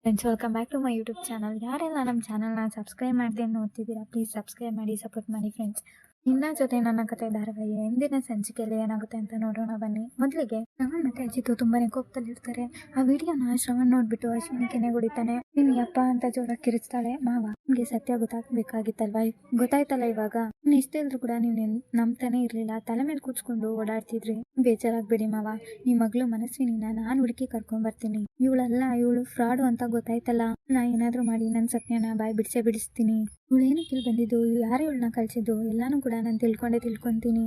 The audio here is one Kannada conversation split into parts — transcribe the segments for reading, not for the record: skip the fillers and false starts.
Friends, welcome back to my YouTube channel. ಯಾರೆಲ್ಲ ನಮ್ಮ ಚಾನಲ್ನ ಸಬ್ಸ್ಕ್ರೈಬ್ ಮಾಡದೆ ನೋಡ್ತಿದ್ದೀರಾ, ಪ್ಲೀಸ್ ಸಬ್ಸ್ಕ್ರೈಬ್ ಮಾಡಿ, ಸಪೋರ್ಟ್ ಮಾಡಿ ಫ್ರೆಂಡ್ಸ್. ನಿನ್ನ ಜೊತೆ ನನ್ನ ಕತೆ ಧಾರಾವಾಹಿ ಎಂದಿನ ಸಂಚಿಕೆಯಲ್ಲಿ ಏನಾಗುತ್ತೆ ಅಂತ ನೋಡೋಣ ಬನ್ನಿ. ಮೊದಲಿಗೆ ಶ್ರವಣ್ ಮತ್ತೆ ಅಜಿತ್ ತುಂಬಾನೇ ಕೋಪದಲ್ಲಿರ್ತಾರೆ. ಆ ವಿಡಿಯೋನ ಶ್ರವಣ್ ನೋಡ್ಬಿಟ್ಟು ಅಶ್ವಿನಿ ಕೆನೆ ಹೊಡಿತಾನೆ. ನೀನ್ ಯಪ್ಪ ಅಂತ ಜೋರಾಗಿ ಕಿರಿಸ್ತಾಳೆ. ಮಾವ, ನಿಮ್ಗೆ ಸತ್ಯ ಗೊತ್ತಾಗ್ಬೇಕಾಗಿತ್ತಲ್ವಾ? ಗೊತ್ತಾಯ್ತಲ್ಲ ಇವಾಗ. ಇಷ್ಟ ಇದ್ರು ಕೂಡ ನೀವು ನಂಬ್ತಾನೆ ಇರ್ಲಿಲ್ಲ. ತಲೆ ಮೇಲೆ ಕೂತ್ಕೊಂಡು ಓಡಾಡ್ತಿದ್ರಿ. ಬೇಜಾರಾಗ್ಬೇಡಿ ಮಾವ, ನಿಮ್ ಮಗಳು ಮನಸ್ವಿನಿನ ನಾನ್ ಹುಡುಕಿ ಕರ್ಕೊಂಡ್ ಬರ್ತೀನಿ. ಇವಳು ಫ್ರಾಡು ಅಂತ ಗೊತ್ತಾಯ್ತಲ್ಲ. ನಾ ಏನಾದ್ರೂ ಮಾಡಿ ನನ್ ಸತ್ಯನ ಬಾಯ್ ಬಿಡಿಸ್ತೀನಿ. ಇವಳು ಏನಕ್ಕೆ ಇಲ್ಲಿ ಬಂದಿದ್ದು, ಯಾರು ಇವಳನ್ನ ಕಳ್ಸಿದ್ದು ಎಲ್ಲಾನು ಕೂಡ ನಾನು ತಿಳ್ಕೊಂತೀನಿ.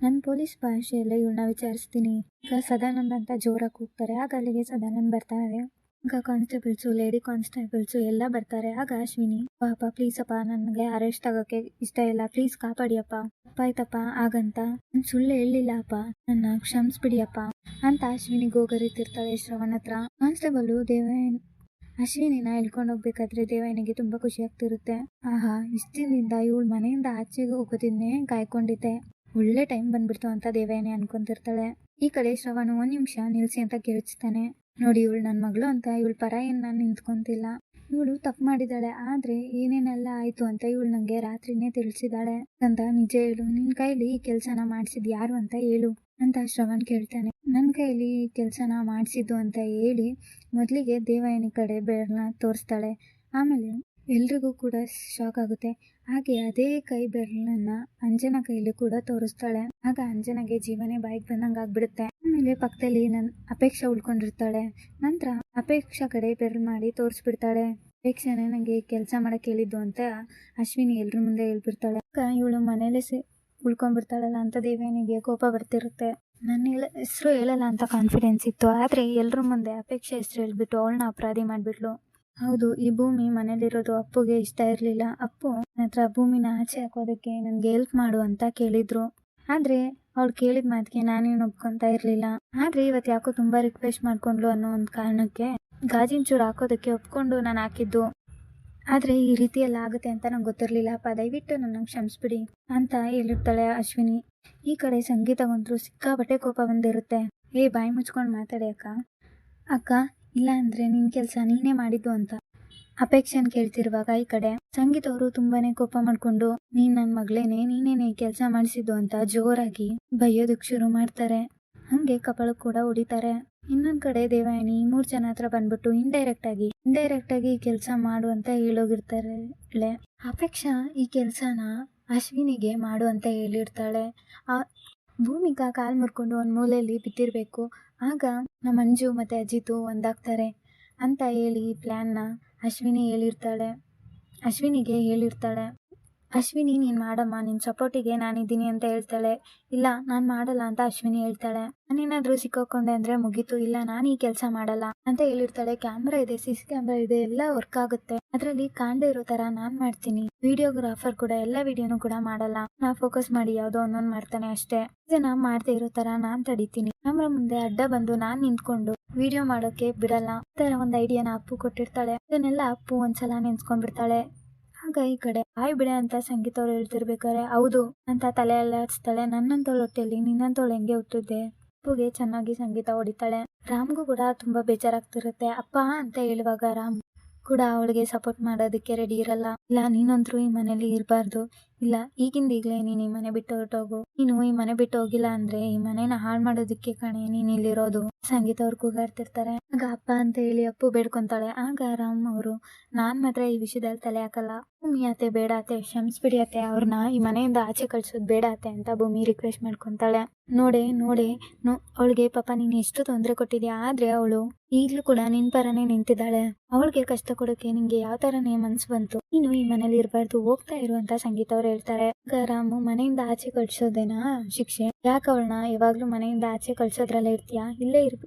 ನನ್ನ ಪೊಲೀಸ್ ಭಾಷೆಯಲ್ಲೇ ಇವಳನ್ನ ವಿಚಾರಿಸ್ತೀನಿ. ಈಗ ಸದಾನಂದ್ ಅಂತ ಜೋರಾಗಿ ಕೂಗ್ತಾರೆ. ಆಗ ಅಲ್ಲಿಗೆ ಸದಾನಂದ್ ಬರ್ತಾರೆ. ಆಗ ಕಾನ್ಸ್ಟೇಬಲ್ಸು, ಲೇಡಿ ಕಾನ್ಸ್ಟೇಬಲ್ಸು ಎಲ್ಲ ಬರ್ತಾರೆ. ಆಗ ಅಶ್ವಿನಿ, ಪಾಪ ಪ್ಲೀಸ್ ಅಪ್ಪ, ನನಗೆ ಅರೆಸ್ಟ್ ಆಗೋಕ್ಕೆ ಇಷ್ಟ ಇಲ್ಲ, ಪ್ಲೀಸ್ ಕಾಪಾಡಿಯಪ್ಪ, ತಪ್ಪಾಯ್ತಪ್ಪ ಆಗಂತ ನಾನು ಸುಳ್ಳು ಹೇಳಿಲ್ಲ ಅಪ್ಪ, ನನ್ನ ಕ್ಷಮಿಸ್ಬಿಡಿಯಪ್ಪ ಅಂತ ಅಶ್ವಿನಿ ಗೋಗರಿತಿರ್ತಾಳೆ ಶ್ರವಣ್ ಹತ್ರ. ಕಾನ್ಸ್ಟೇಬಲ್ ಅಶ್ವಿನಿನ ಹೇಳ್ಕೊಂಡು ಹೋಗ್ಬೇಕಾದ್ರೆ ದೇವಯ್ಯನಿಗೆ ತುಂಬಾ ಖುಷಿ ಆಗ್ತಿರುತ್ತೆ. ಆಹಾ, ಇಷ್ಟಿನಿಂದ ಇವಳು ಮನೆಯಿಂದ ಆಚೆಗೆ ಹೋಗೋದಿನ್ನೇ ಕಾಯ್ಕೊಂಡಿದ್ದೆ, ಒಳ್ಳೆ ಟೈಮ್ ಬಂದ್ಬಿಡ್ತು ಅಂತ ದೇವಯ್ಯನೇ ಅನ್ಕೊಂತಿರ್ತಾಳೆ. ಈ ಕಡೆ ಶ್ರವಣ್ 1 ನಿಮಿಷ ನಿಲ್ಸಿ ಅಂತ ಕಿರಿಚ್ತಾನೆ. ನೋಡಿ, ಇವಳು ನನ್ನ ಮಗಳು ಅಂತ ಇವಳು ಪರ ಏನ್ ನಾನು ನಿಂತ್ಕೊಂತಿಲ್ಲ. ಇವಳು ತಪ್ಪು ಮಾಡಿದಾಳೆ, ಆದ್ರೆ ಏನೇನೆಲ್ಲ ಆಯ್ತು ಅಂತ ಇವಳು ನಂಗೆ ರಾತ್ರಿನೇ ತಿಳಿಸಿದಾಳೆ ಅಂತ. ನಿಜ ಹೇಳು, ನಿನ್ ಕೈಲಿ ಈ ಕೆಲ್ಸನ ಮಾಡ್ಸಿದ್ ಯಾರು ಅಂತ ಹೇಳು ಅಂತ ಶ್ರವಣ್ ಕೇಳ್ತಾನೆ. ನನ್ನ ಕೈಲಿ ಈ ಕೆಲ್ಸನ ಮಾಡಿಸಿದ್ದು ಅಂತ ಹೇಳಿ ಮೊದಲಿಗೆ ದೇವಯ್ಯನ ಕಡೆ ಬೆರಳನ್ನ ತೋರಿಸ್ತಾಳೆ. ಆಮೇಲೆ ಎಲ್ರಿಗೂ ಕೂಡ ಶಾಕ್ ಆಗುತ್ತೆ. ಹಾಗೆ ಅದೇ ಕೈ ಬೆರಳನ್ನ ಅಂಜನಾ ಕೈಲಿ ಕೂಡ ತೋರಿಸ್ತಾಳೆ. ಆಗ ಅಂಜನಾಗೆ ಜೀವನೇ ಬಾಯಿಗೆ ಬಂದಂಗೆ ಆಗ್ಬಿಡುತ್ತೆ. ಆಮೇಲೆ ಪಕ್ಕದಲ್ಲಿ ಅಪೇಕ್ಷಾ ಉಳ್ಕೊಂಡಿರ್ತಾಳೆ. ನಂತರ ಅಪೇಕ್ಷಾ ಕಡೆ ಬೆರಳು ಮಾಡಿ ತೋರಿಸ್ಬಿಡ್ತಾಳೆ. ಅಪೇಕ್ಷಾನೇ ನಂಗೆ ಕೆಲಸ ಮಾಡಕ್ ಹೇಳಿದ್ದು ಅಂತ ಅಶ್ವಿನಿ ಎಲ್ರ ಮುಂದೆ ಹೇಳ್ಬಿಡ್ತಾಳೆ. ಇವಳು ಮನೇಲೆ ಉಳ್ಕೊಂಡ್ಬಿಡ್ತಾಳಲ್ಲ ಅಂತ ದೇವಯ್ಯನಿಗೆ ಕೋಪ ಬರ್ತಿರುತ್ತೆ. ನನ್ನ ಹೆಸರು ಹೇಳಲ್ಲ ಅಂತ ಕಾನ್ಫಿಡೆನ್ಸ್ ಇತ್ತು, ಆದ್ರೆ ಎಲ್ರ ಮುಂದೆ ಅಪೇಕ್ಷೆ ಹೆಸರು ಹೇಳ್ಬಿಟ್ಟು ಅವಳನ್ನ ಅಪರಾಧಿ ಮಾಡ್ಬಿಟ್ಲು. ಹೌದು, ಈ ಭೂಮಿ ಮನೇಲಿರೋದು ಅಪ್ಪುಗೆ ಇಷ್ಟ ಇರ್ಲಿಲ್ಲ. ಅಪ್ಪು ಹತ್ರ ಭೂಮಿನ ಆಚೆ ಹಾಕೋದಕ್ಕೆ ನನ್ಗೆ ಹೆಲ್ಪ್ ಮಾಡು ಅಂತ ಕೇಳಿದ್ರು. ಆದ್ರೆ ಅವಳು ಕೇಳಿದ ಮಾತಿಗೆ ನಾನೇನು ಒಪ್ಕೊಂತ ಇರ್ಲಿಲ್ಲ. ಆದ್ರೆ ಇವತ್ತು ಯಾಕೋ ತುಂಬಾ ರಿಕ್ವೆಸ್ಟ್ ಮಾಡ್ಕೊಂಡ್ಲು ಅನ್ನೋ ಒಂದು ಕಾರಣಕ್ಕೆ ಗಾಜಿನ ಚೂರು ಹಾಕೋದಕ್ಕೆ ಒಪ್ಕೊಂಡು ನಾನು ಹಾಕಿದ್ದು. ಆದ್ರೆ ಈ ರೀತಿ ಎಲ್ಲ ಆಗುತ್ತೆ ಅಂತ ನಂಗೆ ಗೊತ್ತಿರ್ಲಿಲ್ಲ ಅಪ್ಪ, ದಯವಿಟ್ಟು ನನ್ನ ಕ್ಷಮಿಸ್ಬಿಡಿ ಅಂತ ಹೇಳಿರ್ತಾಳೆ ಅಶ್ವಿನಿ. ಈ ಕಡೆ ಸಂಗೀತವಂತರೂ ಸಿಕ್ಕಾಪಟ್ಟೆ ಕೋಪ ಬಂದಿರುತ್ತೆ. ಬಾಯಿ ಮುಚ್ಕೊಂಡು ಮಾತಾಡಿ ಅಕ್ಕ, ಇಲ್ಲ ಅಂದ್ರೆ ನಿನ್ ಕೆಲ್ಸ ನೀನೇ ಮಾಡಿದ್ದು ಅಂತ ಅಪೇಕ್ಷನ್ ಕೇಳ್ತಿರುವಾಗ ಈ ಕಡೆ ಸಂಗೀತ ಅವರು ತುಂಬಾನೇ ಕೋಪ ಮಾಡ್ಕೊಂಡು, ನೀನ್ ನನ್ ಮಗಳೇನೆ, ನೀನೇನೆ ಕೆಲಸ ಮಾಡಿಸಿದ್ದು ಅಂತ ಜೋರಾಗಿ ಬೈಯೋದಕ್ ಶುರು ಮಾಡ್ತಾರೆ. ಹಂಗೆ ಕಪಾಳ ಕೂಡ ಹೊಡಿತಾರೆ. ಇನ್ನೊಂದ್ ಕಡೆ ದೇವಯಾನಿ 3 ಜನ ಹತ್ರ ಬಂದ್ಬಿಟ್ಟು ಇಂಡೈರೆಕ್ಟ್ ಆಗಿ ಈ ಕೆಲಸ ಮಾಡು ಅಂತ ಹೇಳೋಗಿರ್ತಾರೆ. ಅಪೇಕ್ಷಾ ಈ ಕೆಲ್ಸನ ಅಶ್ವಿನಿಗೆ ಮಾಡು ಅಂತ ಹೇಳಿರ್ತಾಳೆ. ಆ ಭೂಮಿಕಾ ಕಾಲ್ ಮುರ್ಕೊಂಡು ಒಂದ್ ಮೂಲೆಯಲ್ಲಿ ಬಿದ್ದಿರ್ಬೇಕು. ಆಗ ನಮ್ಮ ಮಂಜು ಮತ್ತೆ ಅಜಿತು ಒಂದಾಗ್ತಾರೆ ಅಂತ ಹೇಳಿ ಈ ಪ್ಲಾನ್ನ ಅಶ್ವಿನಿಗೆ ಹೇಳಿರ್ತಾಳೆ. ಅಶ್ವಿನಿ, ನೀನ್ ಮಾಡಮ್ಮ, ನಿನ್ ಸಪೋರ್ಟಿಗೆ ನಾನಿದ್ದೀನಿ ಅಂತ ಹೇಳ್ತಾಳೆ. ಇಲ್ಲ, ನಾನ್ ಮಾಡಲ್ಲ ಅಂತ ಅಶ್ವಿನಿ ಹೇಳ್ತಾಳೆ. ನಾನೇನಾದ್ರೂ ಸಿಕ್ಕಾಕೊಂಡೆ ಅಂದ್ರೆ ಮುಗೀತು, ಇಲ್ಲ ನಾನು ಈ ಕೆಲಸ ಮಾಡಲ್ಲ ಅಂತ ಹೇಳಿರ್ತಾಳೆ. ಕ್ಯಾಮ್ರಾ ಇದೆ, CC ಕ್ಯಾಮ್ರಾ ಇದೆ, ಎಲ್ಲ ವರ್ಕ್ ಆಗುತ್ತೆ, ಅದ್ರಲ್ಲಿ ಕಾಣದೇ ಇರೋ ತರ ನಾನ್ ಮಾಡ್ತೀನಿ. ವಿಡಿಯೋಗ್ರಾಫರ್ ಕೂಡ ಎಲ್ಲ ವಿಡಿಯೋನು ಕೂಡ ಮಾಡಲ್ಲ, ನಾ ಫೋಕಸ್ ಮಾಡಿ ಯಾವ್ದೋ ಒಂದೊಂದ್ ಮಾಡ್ತಾನೆ ಅಷ್ಟೇ. ಇದನ್ನ ಮಾಡದೇ ಇರೋ ತರ ನಾನ್ ತಡಿತೀನಿ. ಕ್ಯಾಮ್ರಾ ಮುಂದೆ ಅಡ್ಡ ಬಂದು ನಾನ್ ನಿಂತ್ಕೊಂಡು ವಿಡಿಯೋ ಮಾಡೋಕೆ ಬಿಡಲ್ಲ. ಈ ತರ ಒಂದ್ ಐಡಿಯಾನ ಅಪ್ಪು ಕೊಟ್ಟಿರ್ತಾಳೆ. ಇದನ್ನೆಲ್ಲ ಅಪ್ಪು ಒಂದ್ಸಲ ನೆನ್ಸ್ಕೊಂಡ್ಬಿಡ್ತಾಳೆ. ಆಗ ಈ ಕಡೆ ಬಾಯ್ ಬಿಡೆ ಅಂತ ಸಂಗೀತ ಅವ್ರು ಹೇಳ್ತಿರ್ಬೇಕಾರೆ ಹೌದು ಅಂತ ತಲೆ ಅಲ್ಲಾಡ್ಸ್ತಾಳೆ. ನನ್ನಂತೋಳ ಹೊಟ್ಟೆಯಲ್ಲಿ ನಿನ್ನಂತೋಳು ಹೆಂಗೆ ಹುಟ್ಟಿದ್ದೆ? ಅಪ್ಪುಗೆ ಚೆನ್ನಾಗಿ ಸಂಗೀತ ಹೊಡಿತಾಳೆ. ರಾಮ್ಗೂ ಕೂಡ ತುಂಬಾ ಬೇಜಾರಾಗ್ತಿರುತ್ತೆ. ಅಪ್ಪ ಅಂತ ಹೇಳುವಾಗ ರಾಮ್ ಕೂಡ ಅವಳಿಗೆ ಸಪೋರ್ಟ್ ಮಾಡೋದಕ್ಕೆ ರೆಡಿ ಇರಲ್ಲ. ಇಲ್ಲ, ನೀನಂತರೂ ಈ ಮನೇಲಿ ಇರಬಾರ್ದು, ಇಲ್ಲ ಈಗಿಂದೀಗ್ಲೇ ನೀನ್ ಈ ಮನೆ ಬಿಟ್ಟು ಹೊರಟೋಗು, ನೀನು ಈ ಮನೆ ಬಿಟ್ಟು ಹೋಗಿಲ್ಲ ಅಂದ್ರೆ ಈ ಮನೆನ ಹಾಳು ಮಾಡೋದಕ್ಕೆ ಕಣೆ ನೀನ್ ಇಲ್ಲಿರೋದು ಸಂಗೀತ ಅವ್ರು ಕೂಗಾಡ್ತಿರ್ತಾರೆ. ಆಗ ಅಪ್ಪ ಅಂತ ಹೇಳಿ ಅಪ್ಪು ಬೇಡ್ಕೊಂತಾಳೆ. ಆಗ ರಾಮ್ ಅವರು, ನಾನ್ ಮಾತ್ರ ಈ ವಿಷಯದಲ್ಲಿ ತಲೆ ಹಾಕಲ್ಲ, ಭೂಮಿ ಅತ್ತೆ ಬೇಡ ಅತ್ತೆ, ಕ್ಷಮಿಸ್ಬಿಡಿ ಅತ್ತೆ, ಅವ್ರನ್ನ ಈ ಮನೆಯಿಂದ ಆಚೆ ಕಳ್ಸೋದು ಬೇಡ ಅತ್ತೆ ಅಂತ ಭೂಮಿ ರಿಕ್ವೆಸ್ಟ್ ಮಾಡ್ಕೊಂತಾಳೆ. ನೋಡೆ ಅವಳಿಗೆ ಪಾಪ ನೀನ್ ಎಷ್ಟು ತೊಂದರೆ ಕೊಟ್ಟಿದ್ಯಾ, ಆದ್ರೆ ಅವಳು ಈಗ್ಲೂ ಕೂಡ ನಿನ್ ಪರನೇ ನಿಂತಿದ್ದಾಳೆ. ಅವಳಿಗೆ ಕಷ್ಟ ಕೊಡೋಕೆ ನಿಂಗೆ ಯಾವ ತರನೇ ಮನ್ಸು ಬಂತು? ನೀನು ಈ ಮನೇಲಿ ಇರಬಾರ್ದು, ಹೋಗ್ತಾ ಇರುವಂತ ಸಂಗೀತ ಅವ್ರು ಹೇಳ್ತಾರೆ. ರಾಮು, ಮನೆಯಿಂದ ಆಚೆ ಕಳ್ಸೋದೇನಾ ಶಿಕ್ಷೆ? ಯಾಕೆ ಅವಳನ್ನ ಯಾವಾಗ್ಲೂ ಮನೆಯಿಂದ ಆಚೆ ಕಳ್ಸೋದ್ರಲ್ಲ ಇರ್ತೀಯಾ? ಇಲ್ಲೇ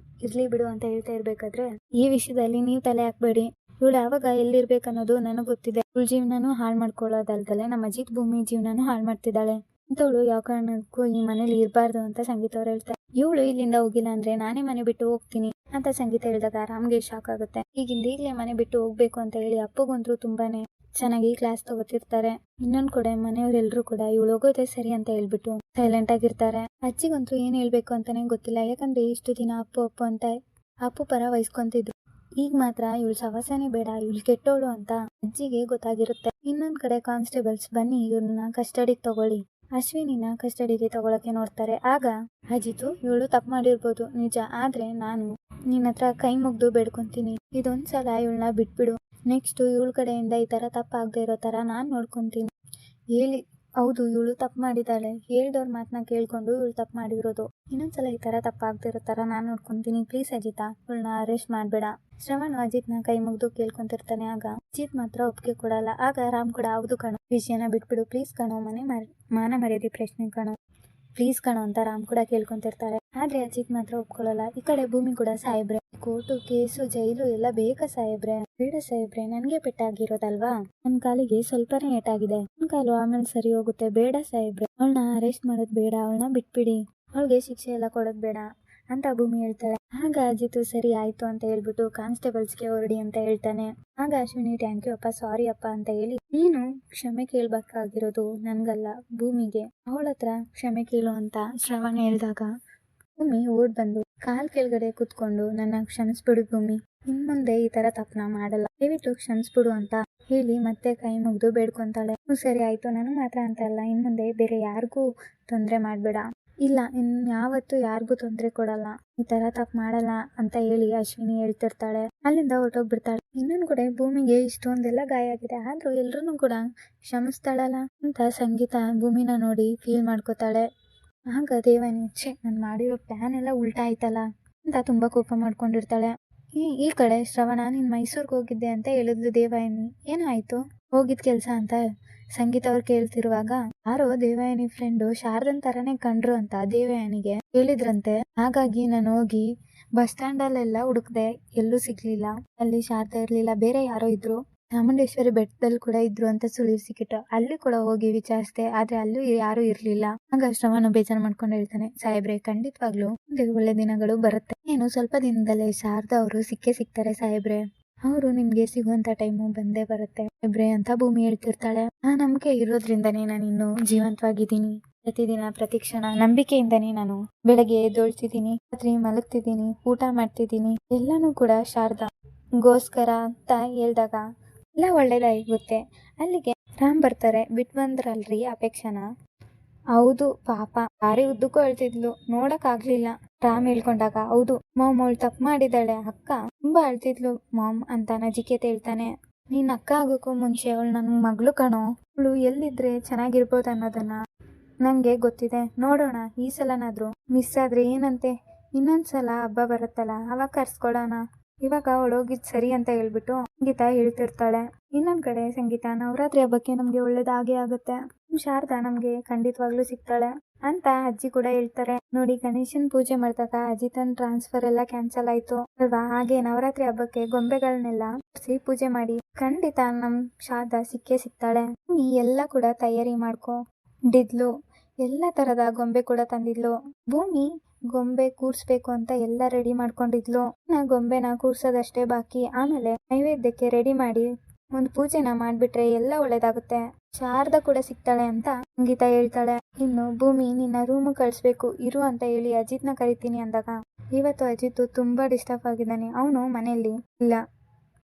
ಇರ್ಲಿ ಬಿಡು ಅಂತ ಹೇಳ್ತಾ ಇರ್ಬೇಕಾದ್ರೆ ಈ ವಿಷಯದಲ್ಲಿ ನೀವು ತಲೆ ಹಾಕ್ಬೇಡಿ, ಇವಳು ಯಾವಾಗ ಎಲ್ಲಿರ್ಬೇಕನ್ನೋದು ನನಗ್ ಗೊತ್ತಿದೆ. ಇವಳ ಜೀವನನು ಹಾಳು ಮಾಡ್ಕೊಳ್ಳೋದಲ್ದಲೆ ನಮ್ಮ ಅಜಿತ್ ಭೂಮಿ ಜೀವನನು ಹಾಳು ಮಾಡ್ತಿದ್ದಾಳೆ ಅಂತವಳು ಯಾವ ಕಾರಣಕ್ಕೂ ಈ ಮನೇಲಿ ಇರಬಾರ್ದು ಅಂತ ಸಂಗೀತ ಅವ್ರು ಹೇಳ್ತಾರೆ. ಇವಳು ಇಲ್ಲಿಂದ ಹೋಗಿಲ್ಲ ಅಂದ್ರೆ ನಾನೇ ಮನೆ ಬಿಟ್ಟು ಹೋಗ್ತೀನಿ ಅಂತ ಸಂಗೀತ ಹೇಳಿದಾಗ ರಾಮ್ಗೆ ಶಾಕ್ ಆಗುತ್ತೆ. ಈಗಿಂದೀಗ್ಲೇ ಮನೆ ಬಿಟ್ಟು ಹೋಗ್ಬೇಕು ಅಂತ ಹೇಳಿ ಅಪ್ಪಗಂತೂ ತುಂಬಾನೇ ಚೆನ್ನಾಗಿ ಕ್ಲಾಸ್ ತಗೋತಿರ್ತಾರೆ. ಇನ್ನೊಂದ್ ಕಡೆ ಮನೆಯವರೆಲ್ಲರೂ ಕೂಡ ಇವಳು ಹೋಗೋದೇ ಸರಿ ಅಂತ ಹೇಳ್ಬಿಟ್ಟು ಸೈಲೆಂಟ್ ಆಗಿರ್ತಾರೆ. ಅಜ್ಜಿಗಂತೂ ಏನ್ ಹೇಳ್ಬೇಕು ಅಂತಾನೆ ಗೊತ್ತಿಲ್ಲ. ಯಾಕಂದ್ರೆ ಇಷ್ಟು ದಿನ ಅಪ್ಪು ಅಂತ ಅಪ್ಪು ಪರ ವಹಿಸ್ಕೊಂತಿದ್ರು. ಈಗ ಮಾತ್ರ ಇವಳು ಸವಾಸನೆ ಬೇಡ, ಇವಳು ಕೆಟ್ಟೋಳು ಅಂತ ಅಜ್ಜಿಗೆ ಗೊತ್ತಾಗಿರುತ್ತೆ. ಇನ್ನೊಂದ್ ಕಡೆ ಕಾನ್ಸ್ಟೇಬಲ್ಸ್ ಬನ್ನಿ ಇವ್ರನ್ನ ಕಸ್ಟಡಿಗೆ ತಗೊಳ್ಳಿ, ಅಶ್ವಿನಿನ ಕಸ್ಟಡಿಗೆ ತಗೊಳಕ್ಕೆ ನೋಡ್ತಾರೆ. ಆಗ ಅಜಿತು ಇವಳು ತಪ್ಪು ಮಾಡಿರ್ಬೋದು ನಿಜ, ಆದ್ರೆ ನಾನು ನಿನ್ನ ಹತ್ರ ಕೈ ಮುಗ್ದು ಬೇಡ್ಕೊಂತೀನಿ, ಇದೊಂದ್ಸಲ ಇವಳನ್ನ ಬಿಟ್ಬಿಡು. ನೆಕ್ಸ್ಟ್ ಇವಳ ಕಡೆಯಿಂದ ಈ ತರ ತಪ್ಪಾಗದೆ ಇರೋ ತರ ನಾನ್ ನೋಡ್ಕೊಂತೀನಿ. ಹೇಳಿ ಹೌದು ಇವಳು ತಪ್ಪು ಮಾಡಿದಾಳೆ, ಹೇಳ್ದವ್ರ ಮಾತನ್ನ ಕೇಳ್ಕೊಂಡು ಇವಳು ತಪ್ಪು ಮಾಡಿರೋದು. ಇನ್ನೊಂದ್ಸಲ ಈ ತರ ತಪ್ಪಾಗ್ದಿರೋ ತರ ನಾನ್ ನೋಡ್ಕೊಂತೀನಿ, ಪ್ಲೀಸ್ ಅಜಿತ ಇವಳನ್ನ ಅರೆಸ್ಟ್ ಮಾಡ್ಬೇಡ. ಶ್ರವಣ್ ಅಜಿತ್ನ ಕೈ ಮುಗ್ದು ಕೇಳ್ಕೊಂತಿರ್ತಾನೆ. ಆಗ ಅಜಿತ್ ಮಾತ್ರ ಒಪ್ಪಿಗೆ ಕೊಡಲ್ಲ. ಆಗ ರಾಮ್ ಕೂಡ ಹೌದು ಕಣೋ, ವಿಷಯನ ಬಿಟ್ಬಿಡು ಪ್ಲೀಸ್ ಕಣೋ, ಮಾನ ಮರ್ಯಾದೆ ಪ್ರಶ್ನೆ ಕಣೋ, ಪ್ಲೀಸ್ ಕಣೋ ಅಂತ ರಾಮ್ ಕೂಡ ಕೇಳ್ಕೊಂತಿರ್ತಾರೆ. ಆದ್ರೆ ಅಜಿತ್ ಮಾತ್ರ ಒಪ್ಕೊಳ್ಳಲ್ಲ. ಈ ಕಡೆ ಭೂಮಿ ಕೂಡ ಸಾಹೇಬ್ರೆ ಕೋರ್ಟು ಕೇಸು ಜೈಲು ಎಲ್ಲ ಬೇಕಾ ಸಾಹೇಬ್ರೆ? ಬೇಡ ಸಾಹೇಬ್ರೆ, ನನ್ಗೆ ಪೆಟ್ಟಾಗಿರೋದಲ್ವಾ, ನನ್ ಕಾಲಿಗೆ ಸ್ವಲ್ಪನೇ ಏಟಾಗಿದೆ, ನನ್ ಕಾಲು ಆಮೇಲೆ ಸರಿ ಹೋಗುತ್ತೆ, ಬೇಡ ಸಾಹೇಬ್ರೆ ಅವಳನ್ನ ಅರೆಸ್ಟ್ ಮಾಡೋದ್ ಬೇಡ, ಅವಳನ್ನ ಬಿಟ್ಬಿಡಿ, ಅವಳಿಗೆ ಶಿಕ್ಷೆ ಎಲ್ಲ ಕೊಡೋದ್ ಬೇಡ ಅಂತ ಭೂಮಿ ಹೇಳ್ತಾಳೆ. ಆಗ ಅಜಿತ್ ಸರಿ ಆಯ್ತು ಅಂತ ಹೇಳ್ಬಿಟ್ಟು ಕಾನ್ಸ್ಟೇಬಲ್ಸ್ಗೆ ಹೊರಡಿ ಅಂತ ಹೇಳ್ತಾನೆ. ಆಗ ಅಶ್ವಿನಿ ಥ್ಯಾಂಕ್ ಯು ಅಪ್ಪ, ಸಾರಿ ಅಪ್ಪ ಅಂತ ಹೇಳಿ, ನೀನು ಕ್ಷಮೆ ಕೇಳ್ಬೇಕಾಗಿರೋದು ನನ್ಗಲ್ಲ ಭೂಮಿಗೆ, ಅವಳ ಹತ್ರ ಕ್ಷಮೆ ಕೇಳು ಅಂತ ಶ್ರವಣ್ ಹೇಳ್ದಾಗ ಭೂಮಿ ಓಡ್ ಬಂದು ಕಾಲ್ ಕೆಳಗಡೆ ಕುತ್ಕೊಂಡು ನನ್ನ ಕ್ಷಮಿಸ್ಬಿಡು ಭೂಮಿ, ಇನ್ಮುಂದೆ ಈ ತರ ತಪ್ಪನ ಮಾಡಲ್ಲ, ದಯವಿಟ್ಟು ಕ್ಷಮಿಸ್ಬಿಡು ಅಂತ ಹೇಳಿ ಮತ್ತೆ ಕೈ ಮುಗ್ದು ಬೇಡ್ಕೊಂತಾಳೆ. ಸರಿ ಆಯ್ತು, ನನಗ್ ಮಾತ್ರ ಅಂತ ಅಲ್ಲ, ಇನ್ಮುಂದೆ ಬೇರೆ ಯಾರಿಗೂ ತೊಂದ್ರೆ ಮಾಡ್ಬೇಡ, ಇಲ್ಲ ಯಾವತ್ತೂ ಯಾರಿಗೂ ತೊಂದ್ರೆ ಕೊಡಲ್ಲ, ಈ ತರ ತಪ್ಪು ಮಾಡಲ್ಲ ಅಂತ ಹೇಳಿ ಅಶ್ವಿನಿ ಹೇಳ್ತಿರ್ತಾಳೆ. ಅಲ್ಲಿಂದ ಹೊರಟೋಗ್ಬಿಡ್ತಾಳೆ. ಇನ್ನೊಂದ್ ಕಡೆ ಭೂಮಿಗೆ ಇಷ್ಟೊಂದೆಲ್ಲ ಗಾಯ ಆಗಿದೆ, ಆದ್ರೂ ಎಲ್ರೂ ಕೂಡ ಕ್ಷಮಿಸ್ತಾಳಲ್ಲ ಅಂತ ಸಂಗೀತ ಭೂಮಿನ ನೋಡಿ ಫೀಲ್ ಮಾಡ್ಕೋತಾಳೆ. ಆಗ ದೇವಾನಿ ನಾನು ಮಾಡಿರೋ ಪ್ಲಾನ್ ಎಲ್ಲ ಉಲ್ಟಾ ಆಯ್ತಲ್ಲ ಅಂತ ತುಂಬಾ ಕೋಪ ಮಾಡ್ಕೊಂಡಿರ್ತಾಳೆ. ಈ ಕಡೆ ಶ್ರವಣ ನೀನ್ ಮೈಸೂರ್ಗೆ ಹೋಗಿದ್ದೆ ಅಂತ ಹೇಳಿದ್ಲು ದೇವಾಯನಿ, ಏನಾಯ್ತು ಹೋಗಿದ್ ಕೆಲ್ಸ ಅಂತ ಸಂಗೀತ ಅವ್ರು ಕೇಳ್ತಿರುವಾಗ, ಯಾರೋ ದೇವಯಾನಿ ಫ್ರೆಂಡು ಶಾರದನ್ ತರನೇ ಕಂಡ್ರು ಅಂತ ದೇವಯಾನಿಗೆ ಹೇಳಿದ್ರಂತೆ. ಹಾಗಾಗಿ ನಾನು ಹೋಗಿ ಬಸ್ ಸ್ಟ್ಯಾಂಡ್ ಅಲ್ಲೆಲ್ಲ ಹುಡುಕ್ದೆ, ಎಲ್ಲೂ ಸಿಗ್ಲಿಲ್ಲ, ಅಲ್ಲಿ ಶಾರದಾ ಇರ್ಲಿಲ್ಲ, ಬೇರೆ ಯಾರೋ ಇದ್ರು, ಚಾಮುಂಡೇಶ್ವರಿ ಬೆಟ್ಟದಲ್ಲಿ ಕೂಡ ಇದ್ರು ಅಂತ ಸುಳಿವು ಸಿಕ್ಕಿಟ್ಟು ಅಲ್ಲಿ ಕೂಡ ಹೋಗಿ ವಿಚಾರಿಸ್ದೆ, ಆದ್ರೆ ಅಲ್ಲೂ ಯಾರು ಇರ್ಲಿಲ್ಲ. ಆಗ ಶ್ರವಣ ಬೇಜಾರು ಮಾಡ್ಕೊಂಡು ಹೇಳ್ತಾನೆ, ಸಾಹೇಬ್ರೆ ಖಂಡಿತವಾಗ್ಲು ಒಳ್ಳೆ ದಿನಗಳು ಬರುತ್ತೆ, ಏನು ಸ್ವಲ್ಪ ದಿನದಲ್ಲೇ ಶಾರದಾ ಅವರು ಸಿಗ್ತಾರೆ ಸಾಹೇಬ್ರೆ, ಅವರು ನಿಮ್ಗೆ ಸಿಗುವಂತ ಟೈಮು ಬಂದೇ ಬರುತ್ತೆ ಸಾಹೇಬ್ರೆ ಅಂತ ಭೂಮಿ ಹೇಳ್ತಿರ್ತಾಳೆ. ಆ ನಂಬಿಕೆ ಇರೋದ್ರಿಂದನೇ ನಾನು ಇನ್ನು ಜೀವಂತವಾಗಿದ್ದೀನಿ, ಪ್ರತಿದಿನ ಪ್ರತಿ ಕ್ಷಣ ನಂಬಿಕೆಯಿಂದನೇ ನಾನು ಬೆಳಗ್ಗೆ ಎದ್ದೊಳ್ತಿದ್ದೀನಿ, ರಾತ್ರಿ ಮಲಗ್ತಿದ್ದೀನಿ, ಊಟ ಮಾಡ್ತಿದ್ದೀನಿ, ಎಲ್ಲಾನು ಕೂಡ ಶಾರದಾ ಗೋಸ್ಕರ ಅಂತ ಹೇಳ್ದಾಗ ಎಲ್ಲ ಒಳ್ಳೇದಾಗುತ್ತೆ. ಅಲ್ಲಿಗೆ ರಾಮ್ ಬರ್ತಾರೆ. ಬಿಟ್ ಬಂದ್ರಲ್ರಿ ಅಪೇಕ್ಷನ, ಹೌದು ಪಾಪ ಭಾರಿ ಉದ್ದಕ್ಕೂ ಅಳ್ತಿದ್ಲು, ನೋಡಕ್ ಆಗ್ಲಿಲ್ಲ. ರಾಮ್ ಹೇಳ್ಕೊಂಡಾಗ ಹೌದು ಮಾಮ್ ಅವಳು ತಪ್ಪು ಮಾಡಿದಾಳೆ, ಅಕ್ಕ ತುಂಬಾ ಅಳ್ತಿದ್ಲು ಮಾಮ್ ಅಂತ ನಚಿಕೇತ ಹೇಳ್ತಾನೆ. ನೀನ್ ಅಕ್ಕ ಆಗೋಕ್ಕೂ ಮುಂಚೆ ಅವಳು ನನ್ ಮಗಳು ಕಣೋ, ಅವಳು ಎಲ್ಲಿದ್ರೆ ಚೆನ್ನಾಗಿರ್ಬೋದು ಅನ್ನೋದನ್ನ ನಂಗೆ ಗೊತ್ತಿದೆ, ನೋಡೋಣ ಈ ಸಲನಾದ್ರೂ ಮಿಸ್ ಆದ್ರೆ ಏನಂತೆ, ಇನ್ನೊಂದ್ಸಲ ಹಬ್ಬ ಬರುತ್ತಲ್ಲ ಅವಾಗ ಕರ್ಸ್ಕೊಳೋಣ, ಇವಾಗ ಅವಳೋಗಿದ್ ಸರಿ ಅಂತ ಹೇಳ್ಬಿಟ್ಟು ಸಂಗೀತ ಹೇಳ್ತಿರ್ತಾಳೆ. ಇನ್ನೊಂದ್ ಕಡೆ ಸಂಗೀತ ನವರಾತ್ರಿ ಹಬ್ಬಕ್ಕೆ ನಮ್ಗೆ ಒಳ್ಳೇದಾಗೇ ಆಗುತ್ತೆ, ಶಾರದಾ ನಮ್ಗೆ ಖಂಡಿತವಾಗ್ಲೂ ಸಿಗ್ತಾಳೆ ಅಂತ ಅಜ್ಜಿ ಕೂಡ ಹೇಳ್ತಾರೆ. ನೋಡಿ ಗಣೇಶನ್ ಪೂಜೆ ಮಾಡಿದಾಗ ಅಜಿತನ್ ಟ್ರಾನ್ಸ್ಫರ್ ಎಲ್ಲ ಕ್ಯಾನ್ಸಲ್ ಆಯ್ತು ಅಲ್ವಾ, ಹಾಗೆ ನವರಾತ್ರಿ ಹಬ್ಬಕ್ಕೆ ಗೊಂಬೆಗಳನ್ನೆಲ್ಲ ಪೂಜೆ ಮಾಡಿ ಖಂಡಿತ ನಮ್ ಶಾರದಾ ಸಿಗ್ತಾಳೆ. ನೀ ಎಲ್ಲ ಕೂಡ ತಯಾರಿ ಮಾಡ್ಕೊಂಡಿದ್ಲು, ಎಲ್ಲ ತರದ ಗೊಂಬೆ ಕೂಡ ತಂದಿದ್ಲು. ಭೂಮಿ ಗೊಂಬೆ ಕೂರ್ಸ್ಬೇಕು ಅಂತ ಎಲ್ಲ ರೆಡಿ ಮಾಡ್ಕೊಂಡಿದ್ಲು, ಗೊಂಬೆನ ಕೂರ್ಸೋದಷ್ಟೇ ಬಾಕಿ, ಆಮೇಲೆ ನೈವೇದ್ಯಕ್ಕೆ ರೆಡಿ ಮಾಡಿ ಒಂದು ಪೂಜೆನ ಮಾಡ್ಬಿಟ್ರೆ ಎಲ್ಲ ಒಳ್ಳೇದಾಗುತ್ತೆ, ಶಾರದಾ ಕೂಡ ಸಿಗ್ತಾಳೆ ಅಂತ ಸಂಗೀತ ಹೇಳ್ತಾಳೆ. ಇನ್ನು ಭೂಮಿ ನಿನ್ನ ರೂಮ್ ಕಳಿಸ್ಬೇಕು ಇರು ಅಂತ ಹೇಳಿ ಅಜಿತ್ನ ಕರಿತೀನಿ ಅಂದಾಗ, ಇವತ್ತು ಅಜಿತ್ ತುಂಬಾ ಡಿಸ್ಟರ್ಬ್ ಆಗಿದ್ದಾನೆ, ಅವನು ಮನೆಯಲ್ಲಿ ಇಲ್ಲ,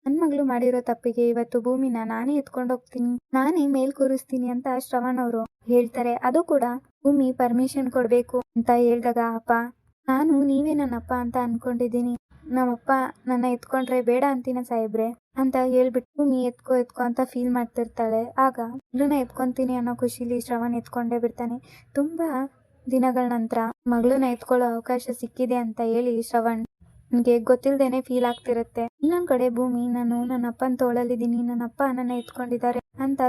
ನನ್ ಮಗಳು ಮಾಡಿರೋ ತಪ್ಪಿಗೆ ಇವತ್ತು ಭೂಮಿನ ನಾನೇ ಎತ್ಕೊಂಡೋಗ್ತೀನಿ, ನಾನೇ ಮೇಲ್ ಕೂರಿಸ್ತೀನಿ ಅಂತ ಶ್ರವಣ್ ಅವರು ಹೇಳ್ತಾರೆ. ಅದು ಕೂಡ ಭೂಮಿ ಪರ್ಮಿಷನ್ ಕೊಡ್ಬೇಕು ಅಂತ ಹೇಳ್ದಾಗ, ಅಪ್ಪ ನಾನು ನೀವೇ ನನ್ನಪ್ಪ ಅಂತ ಅನ್ಕೊಂಡಿದ್ದೀನಿ, ನಮ್ಮಪ್ಪ ನನ್ನ ಎತ್ಕೊಂಡ್ರೆ ಬೇಡ ಅಂತೀನ ಸಾಹೇಬ್ರೆ ಅಂತ ಹೇಳ್ಬಿಟ್ಟು ಭೂಮಿ ಎತ್ಕೋ ಅಂತ ಫೀಲ್ ಮಾಡ್ತಿರ್ತಾಳೆ. ಆಗ ಮಗಳನ್ನ ಎತ್ಕೊಂತೀನಿ ಅನ್ನೋ ಖುಷಿಲಿ ಶ್ರವಣ್ ಎತ್ಕೊಂಡೇ ಬಿಡ್ತಾನೆ. ತುಂಬಾ ದಿನಗಳ ನಂತರ ಮಗಳನ್ನ ಎತ್ಕೊಳ್ಳೋ ಅವಕಾಶ ಸಿಕ್ಕಿದೆ ಅಂತ ಹೇಳಿ ಶ್ರವಣ್ ನನಗೆ ಗೊತ್ತಿಲ್ದೇನೆ ಫೀಲ್ ಆಗ್ತಿರುತ್ತೆ. ಇನ್ನೊಂದ್ ಕಡೆ ಭೂಮಿ ನಾನು ನನ್ನ ಅಪ್ಪನ ತೋಳಲ್ಲಿದ್ದೀನಿ, ನನ್ನ ಅಪ್ಪ ನನ್ನ ಎತ್ಕೊಂಡಿದ್ದಾರೆ ಅಂತ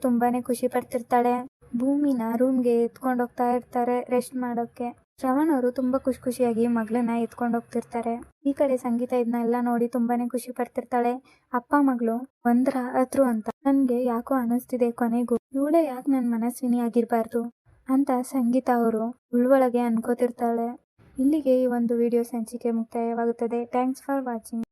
ತುಂಬಾನೇ ಖುಷಿ ಪಡ್ತಿರ್ತಾಳೆ. ಭೂಮಿನ ರೂಮ್ಗೆ ಎತ್ಕೊಂಡು ಹೋಗ್ತಾ ಇರ್ತಾರೆ ರೆಸ್ಟ್ ಮಾಡೋಕೆ. ಶ್ರವಣ್ ಅವರು ತುಂಬಾ ಖುಷಿಯಾಗಿ ಮಗಳನ್ನ ಎತ್ಕೊಂಡು ಹೋಗ್ತಿರ್ತಾರೆ. ಈ ಕಡೆ ಸಂಗೀತ ಇದನ್ನೆಲ್ಲ ನೋಡಿ ತುಂಬಾನೇ ಖುಷಿ ಪಡ್ತಿರ್ತಾಳೆ. ಅಪ್ಪ ಮಗಳು ಒಂದ್ರ ಹತ್ರು ಅಂತ ನನ್ಗೆ ಯಾಕೋ ಅನಿಸ್ತಿದೆ, ಕೊನೆಗೂ ಇವಳೆ ಯಾಕೆ ನನ್ ಮನಸ್ವಿನಿ ಆಗಿರ್ಬಾರ್ದು ಅಂತ ಸಂಗೀತ ಅವರು ಉಳ್ವೊಳಗೆ ಅನ್ಕೋತಿರ್ತಾಳೆ. ಇಲ್ಲಿಗೆ ಈ ಒಂದು ವಿಡಿಯೋ ಸಂಚಿಕೆ ಮುಕ್ತಾಯವಾಗುತ್ತದೆ. Thanks for watching.